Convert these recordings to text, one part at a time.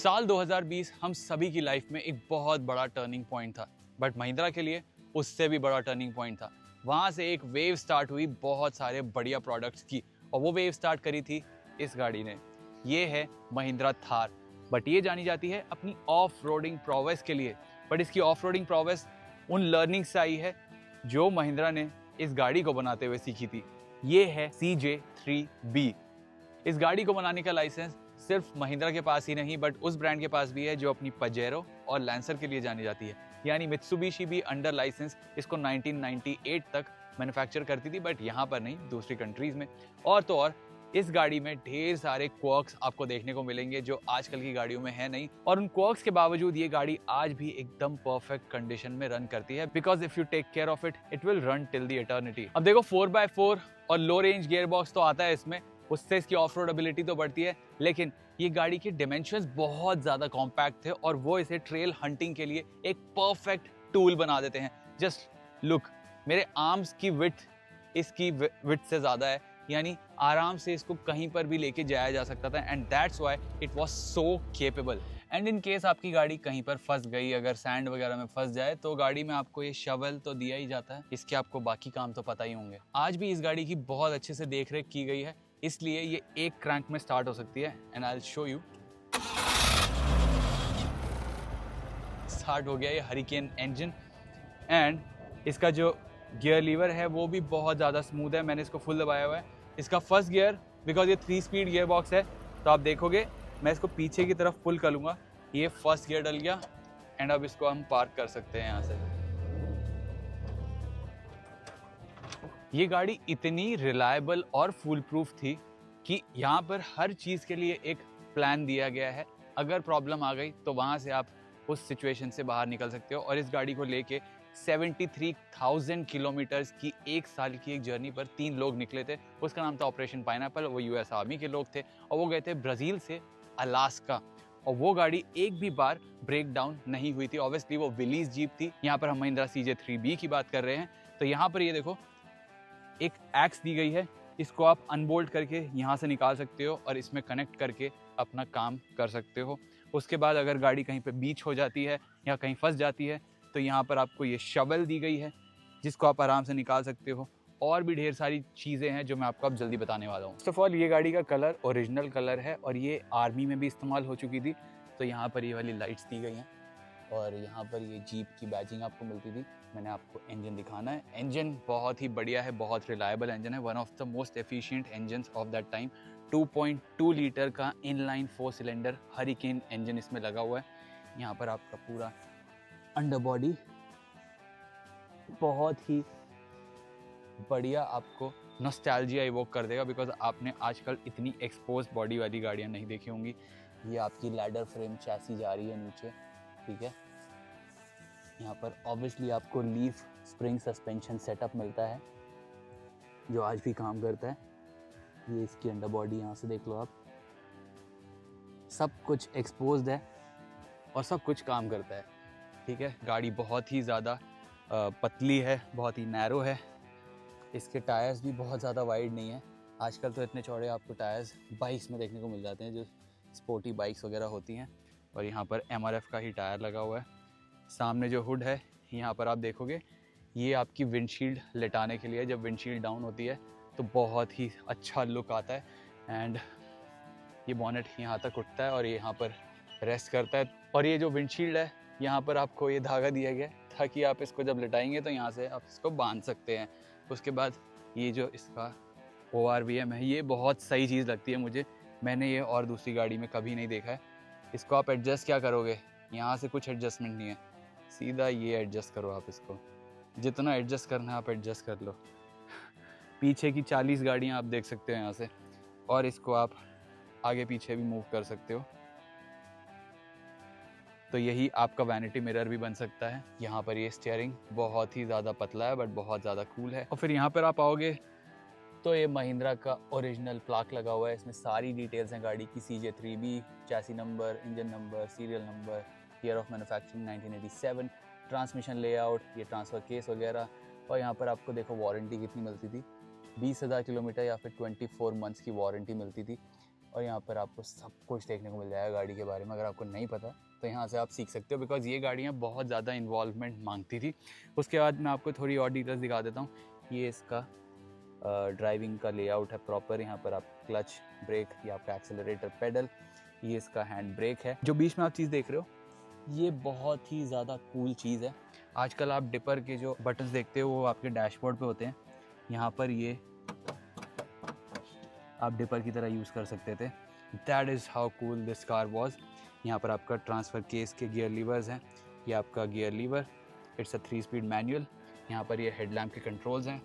साल 2020 हम सभी की लाइफ में एक बहुत बड़ा टर्निंग पॉइंट था, बट महिंद्रा के लिए उससे भी बड़ा टर्निंग पॉइंट था। वहां से एक वेव स्टार्ट हुई बहुत सारे बढ़िया प्रोडक्ट्स की, और वो वेव स्टार्ट करी थी इस गाड़ी ने। ये है महिंद्रा थार, बट ये जानी जाती है अपनी ऑफ रोडिंग प्रोवेस के लिए। बट इसकी ऑफ रोडिंग प्रोवेस उन लर्निंग से आई है जो महिंद्रा ने इस गाड़ी को बनाते हुए सीखी थी। ये है CJ3B। इस गाड़ी को बनाने का लाइसेंस सिर्फ महिंद्रा के पास ही नहीं, बट उस ब्रांड के पास भी है जो अपनी पजेरो और लैंसर के लिए जानी जाती है। यानी मित्सुबिशी भी अंडर लाइसेंस इसको 1998 तक मैन्युफैक्चर करती थी, बट यहाँ पर नहीं, दूसरी कंट्रीज में। और तो और इस गाड़ी में ढेर सारे क्वर्क्स आपको देखने को मिलेंगे जो आजकल की गाड़ियों में है नहीं, और उन क्वर्क्स के बावजूद ये गाड़ी आज भी एकदम परफेक्ट कंडीशन में रन करती है, because if you take care of it will run till the eternity. अब देखो 4x4 और लो रेंज गियर बॉक्स तो आता है इसमें, उससे इसकी ऑफ रोड एबिलिटी तो बढ़ती है, लेकिन ये गाड़ी के डिमेंशंस बहुत ज्यादा कॉम्पैक्ट थे और वो इसे ट्रेल हंटिंग के लिए एक परफेक्ट टूल बना देते हैं। जस्ट लुक, मेरे आर्म्स की विड्थ इसकी विड्थ से ज्यादा है, यानी आराम से इसको कहीं पर भी लेके जाया जा सकता था, and that's why it was so capable. And in case आपकी गाड़ी कहीं पर फंस गई, अगर सैंड वगैरह में फंस जाए, तो गाड़ी में आपको ये शवल तो दिया ही जाता है, इसके आपको बाकी काम तो पता ही होंगे। आज भी इस गाड़ी की बहुत अच्छे से देख रेख की गई है, इसलिए ये एक क्रैंक में स्टार्ट हो सकती है। And I will show you. Start हो गया ये हरिकेन इंजन, एंड इसका जो गियर लीवर है वो भी बहुत ज़्यादा स्मूथ है। मैंने इसको फुल दबाया हुआ है। इसका फर्स्ट गियर, बिकॉज ये 3 स्पीड गियर बॉक्स है, तो आप देखोगे मैं इसको पीछे की तरफ पुल कर लूँगा, ये फर्स्ट गियर डल गया, एंड अब इसको हम पार्क कर सकते हैं यहाँ से। ये गाड़ी इतनी रिलायबल और फुल प्रूफ थी कि यहाँ पर हर चीज़ के लिए एक प्लान दिया गया है। अगर प्रॉब्लम आ गई तो वहाँ से आप उस सिचुएशन से बाहर निकल सकते हो। और इस गाड़ी को लेके 73,000 किलोमीटर्स की एक साल की एक जर्नी पर 3 लोग निकले थे। उसका नाम था ऑपरेशन पाइनएप्पल। वो US आर्मी के लोग थे और वो गए थे ब्राज़ील से अलास्का, और वो गाड़ी एक भी बार ब्रेक डाउन नहीं हुई थी। ऑब्वियसली वो विलीज जीप थी। यहाँ पर हम महिंद्रा CJ3B की बात कर रहे हैं। तो यहाँ पर ये देखो, एक एक्स दी गई है, इसको आप अनबोल्ट करके यहाँ से निकाल सकते हो और इसमें कनेक्ट करके अपना काम कर सकते हो। उसके बाद अगर गाड़ी कहीं पे बीच हो जाती है या कहीं फंस जाती है, तो यहाँ पर आपको ये शवल दी गई है जिसको आप आराम से निकाल सकते हो। और भी ढेर सारी चीज़ें हैं जो मैं आपको अब जल्दी बताने वाला हूँ। फर्स्ट ऑफ ऑल, ये गाड़ी का कलर ओरिजिनल कलर है और ये आर्मी में भी इस्तेमाल हो चुकी थी। तो यहाँ पर ये वाली लाइट्स दी गई हैं और यहाँ पर ये जीप की बैजिंग आपको मिलती थी। मैंने आपको इंजन दिखाना है। इंजन बहुत ही बढ़िया है, बहुत रिलायबल इंजन है, one of the most efficient engines of that time. 2.2 litre का इनलाइन 4 सिलेंडर हरिकेन इंजन इसमें लगा हुआ है। यहाँ पर आपका पूरा अंडर बॉडी बहुत ही बढ़िया आपको नॉस्टैल्जिया इवोक कर देगा, बिकॉज आपने आजकल इतनी एक्सपोज बॉडी वाली गाड़ियाँ नहीं देखी होंगी। ये आपकी लैडर फ्रेम चैसी जा रही है नीचे, ठीक है। यहाँ पर ऑब्वियसली आपको लीफ स्प्रिंग सस्पेंशन सेटअप मिलता है जो आज भी काम करता है। ये इसकी अंडर बॉडी यहाँ से देख लो आप, सब कुछ एक्सपोज्ड है और सब कुछ काम करता है, ठीक है। गाड़ी बहुत ही ज़्यादा पतली है, बहुत ही नैरो है। इसके टायर्स भी बहुत ज़्यादा वाइड नहीं है। आजकल तो इतने चौड़े आपको टायर्स बाइक्स में देखने को मिल जाते हैं जो स्पोर्टी बाइक्स वगैरह होती हैं। और यहाँ पर MRF का ही टायर लगा हुआ है। सामने जो हुड है, यहाँ पर आप देखोगे, ये आपकी विंडशील्ड लेटाने के लिए। जब विंडशील्ड डाउन होती है तो बहुत ही अच्छा लुक आता है। एंड ये बॉनेट यहाँ तक उठता है और ये यहाँ पर रेस्ट करता है। और ये जो विंडशील्ड है, यहाँ पर आपको ये धागा दिया गया है ताकि आप इसको जब लेटाएंगे तो यहाँ से आप इसको बांध सकते हैं। उसके बाद ये जो इसका ORVM है, ये बहुत सही चीज़ लगती है मुझे। मैंने ये और दूसरी गाड़ी में कभी नहीं देखा है। इसको आप एडजस्ट क्या करोगे, यहाँ से कुछ एडजस्टमेंट नहीं है, सीधा ये एडजस्ट करो आप इसको। जितना एडजस्ट करना है आप एडजस्ट कर लो। पीछे की 40 गाड़ियाँ आप देख सकते हो यहाँ से, और इसको आप आगे पीछे भी मूव कर सकते हो। तो यही आपका वैनिटी मिरर भी बन सकता है। यहाँ पर ये स्टीयरिंग बहुत ही ज़्यादा पतला है बट बहुत ज़्यादा कूल है। और फिर यहाँ पर आप आओगे तो ये महिंद्रा का ओरिजिनल प्लाक लगा हुआ है। इसमें सारी डिटेल्स हैं गाड़ी की, CJ3B, chassis number, engine number, serial number, year of manufacturing 1987, transmission layout, ये ट्रांसफ़र केस वगैरह। और यहाँ पर आपको देखो वारंटी कितनी मिलती थी, 20,000 किलोमीटर या फिर 24 मंथ्स की वारंटी मिलती थी। और यहाँ पर आपको सब कुछ देखने को मिल जाएगा गाड़ी के बारे में। अगर आपको नहीं पता तो यहाँ से आप सीख सकते हो, बिकॉज ये गाड़ियाँ बहुत ज़्यादा इन्वॉल्वमेंट मांगती थी। उसके बाद मैं आपको थोड़ी और डिटेल्स दिखा देता हूँ। ये इसका ड्राइविंग का लेआउट है प्रॉपर। यहाँ पर आप क्लच, ब्रेक, ये आपका एक्सेलरेटर, पेडल, ये इसका हैंड ब्रेक है। जो बीच में आप चीज़ देख रहे हो ये बहुत ही ज़्यादा कूल चीज़ है। आजकल आप डिपर के जो बटन्स देखते हो वो आपके डैशबोर्ड पे होते हैं। यहाँ पर ये आप डिपर की तरह यूज़ कर सकते थे। That is how cool this car was. यहाँ पर आपका ट्रांसफ़र केस के गियर लीवर्स हैं। ये आपका gear lever, it's a 3 speed manual. यहाँ पर ये हेडलैम्प के कंट्रोल्स हैं।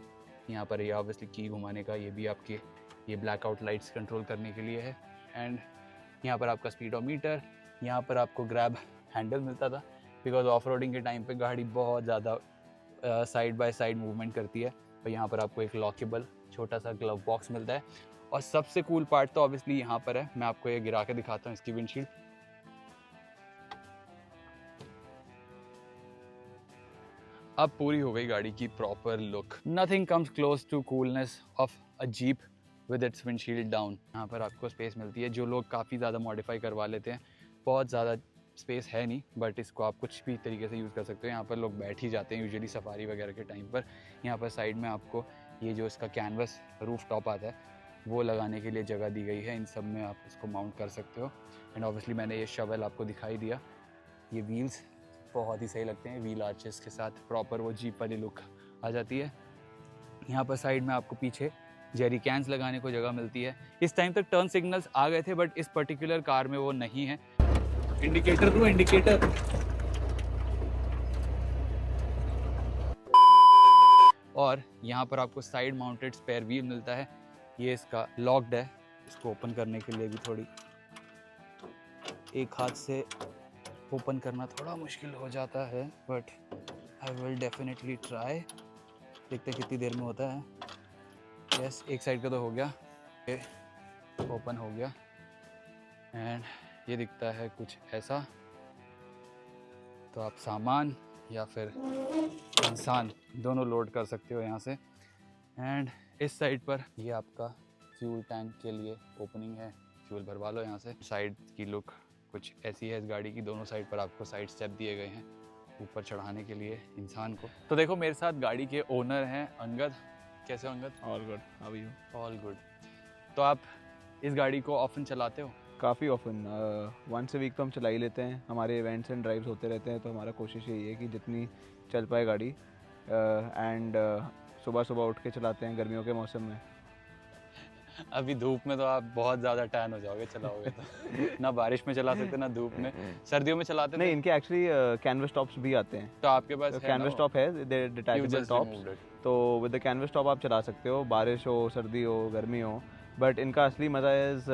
यहाँ पर ये ऑब्वियसली की घुमाने का, ये भी आपके ये ब्लैकआउट लाइट्स कंट्रोल करने के लिए है। एंड यहाँ पर आपका स्पीडोमीटर। यहाँ पर आपको ग्रैब हैंडल मिलता था, बिकॉज ऑफ रोडिंग के टाइम पे गाड़ी बहुत ज़्यादा साइड बाय साइड मूवमेंट करती है। और यहाँ पर आपको एक लॉकेबल छोटा सा ग्लव बॉक्स मिलता है। और सबसे कूल पार्ट तो ऑब्वियसली यहाँ पर है। मैं आपको ये गिरा के दिखाता हूँ इसकी विंडशील्ड। अब पूरी हो गई गाड़ी की proper look. Nothing comes close to coolness of a jeep with its windshield down. यहाँ पर आपको स्पेस मिलती है। जो लोग काफ़ी ज़्यादा मॉडिफाई करवा लेते हैं, बहुत ज़्यादा स्पेस है नहीं, बट इसको आप कुछ भी तरीके से यूज़ कर सकते हो। यहाँ पर लोग बैठ ही जाते हैं यूजुअली सफारी वगैरह के टाइम पर। यहाँ पर साइड में आपको ये जो इसका कैनवस रूफ टॉप आता है वो लगाने के लिए जगह दी गई है। इन सब में आप इसको माउंट कर सकते हो। एंड ऑब्वियसली मैंने ये शवल आपको दिखाई दिया। ये व्हील्स बहुत ही सही लगते हैं, व्हील आर्चेस के साथ प्रॉपर वो जीप वाली लुक आ जाती है। यहाँ पर साइड में आपको पीछे जेरी कैंस लगाने को जगह मिलती है। इस टाइम तक टर्न सिग्नल्स आ गए थे, बट इस पर्टिकुलर कार में वो नहीं है। इंडिकेटर दो, इंडिकेटर। और यहाँ पर आपको साइड माउंटेड स्पेयर व्हील मिलता है। ये इसका लॉक्ड है। इसको ओपन करने के लिए भी थोड़ी एक हाथ से ओपन करना थोड़ा मुश्किल हो जाता है, but I will definitely try. देखते हैं कितनी देर में होता है। यस, एक साइड का तो हो गया, ये ओपन हो गया। एंड ये दिखता है कुछ ऐसा। तो आप सामान या फिर इंसान दोनों लोड कर सकते हो यहाँ से। एंड इस साइड पर ये आपका फ्यूल टैंक के लिए ओपनिंग है, फ्यूल भरवा लो यहाँ से। साइड की लुक कुछ ऐसी है इस गाड़ी की। दोनों साइड पर आपको साइड स्टेप दिए गए हैं ऊपर चढ़ाने के लिए इंसान को। तो देखो मेरे साथ गाड़ी के ओनर हैं अंगद। कैसे हो Angad? All good, how are you? All good. तो आप इस गाड़ी को ऑफन चलाते हो? काफ़ी ऑफन, वंस अ वीक तो हम चला ही लेते हैं। हमारे इवेंट्स एंड ड्राइव्स होते रहते हैं, तो हमारा कोशिश यही है कि जितनी चल पाए गाड़ी। एंड सुबह सुबह उठ के चलाते हैं गर्मियों के मौसम में। अभी धूप में तो आप बहुत ज़्यादा टैन हो जाओगे चलाओगे तो। ना बारिश में चला सकते ना धूप में। सर्दियों में चलाते नहीं, इनके एक्चुअली कैनवस टॉप्स भी आते हैं। तो आपके पास कैनवस टॉप है, डिटैचेबल टॉप्स। तो विद द कैनवस टॉप आप चला सकते हो, बारिश हो, सर्दी हो, गर्मी हो। बट इनका असली मज़ा इज़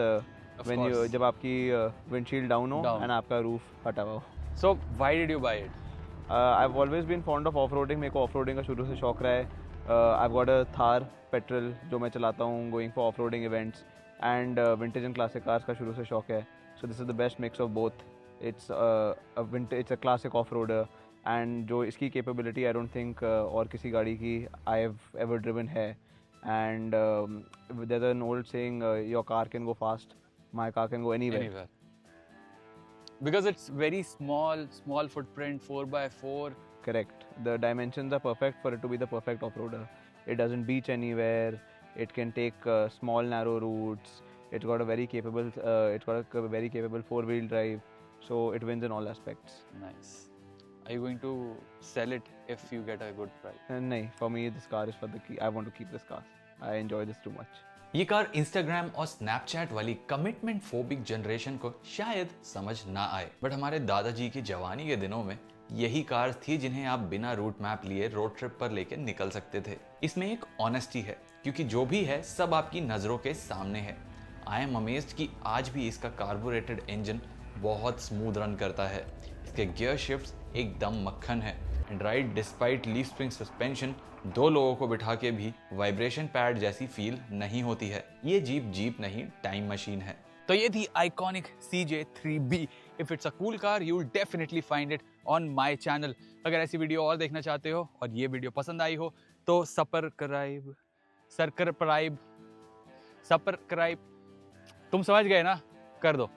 व्हेन यू, जब आपकी विंडशील्ड डाउन हो एंड आपका रूफ हटा हुआ हो। So why did you buy it? I have always been fond of off-roading. मेरे को ऑफ रोडिंग का शुरू से शौक रहा है। I have got a Thar petrol जो मैं चलाता हूँ going for off roading events. And vintage and classic cars का शुरू से शौक है। So this is the best mix of both. It's a classic off roader. And जो इसकी कैपेबिलिटी आई डोंट थिंक और किसी गाड़ी की आई हैव एवर ड्रिवन है। And there is an old saying, your car can go fast, my car can go anywhere. Because it's very small footprint, 4x4. Correct. The dimensions are perfect for it to be the perfect off-roader. It doesn't beach anywhere. It can take small narrow routes. It's got a very capable four-wheel drive. So it wins in all aspects. Nice. Are you going to sell it if you get a good price? No, for me this car is for the key. I want to keep this car. I enjoy this too much. ये car Instagram और Snapchat वाली commitment phobic generation को शायद समझ ना आए, but हमारे दादाजी की जवानी के दिनों में यही कार थी जिन्हें आप बिना रूट मैप लिए रोड ट्रिप पर लेकर निकल सकते थे। इसमें एक ऑनेस्टी है, क्योंकि जो भी है सब आपकी नज़रों के सामने है। आई एम अमेज्ड कि आज भी इसका कार्बोरेटेड इंजन बहुत स्मूथ रन करता है। इसके गियर शिफ्ट्स एकदम मक्खन है। And ride despite leaf spring suspension, दो लोगों को बिठा के भी वाइब्रेशन पैड जैसी फील नहीं होती है। ये जीप नहीं, टाइम मशीन है। तो ये थी iconic CJ3B। If it's a cool car you will definitely find it on my channel. अगर ऐसी वीडियो और देखना चाहते हो और ये वीडियो पसंद आई हो तो सब्सक्राइब तुम समझ गए ना, कर दो।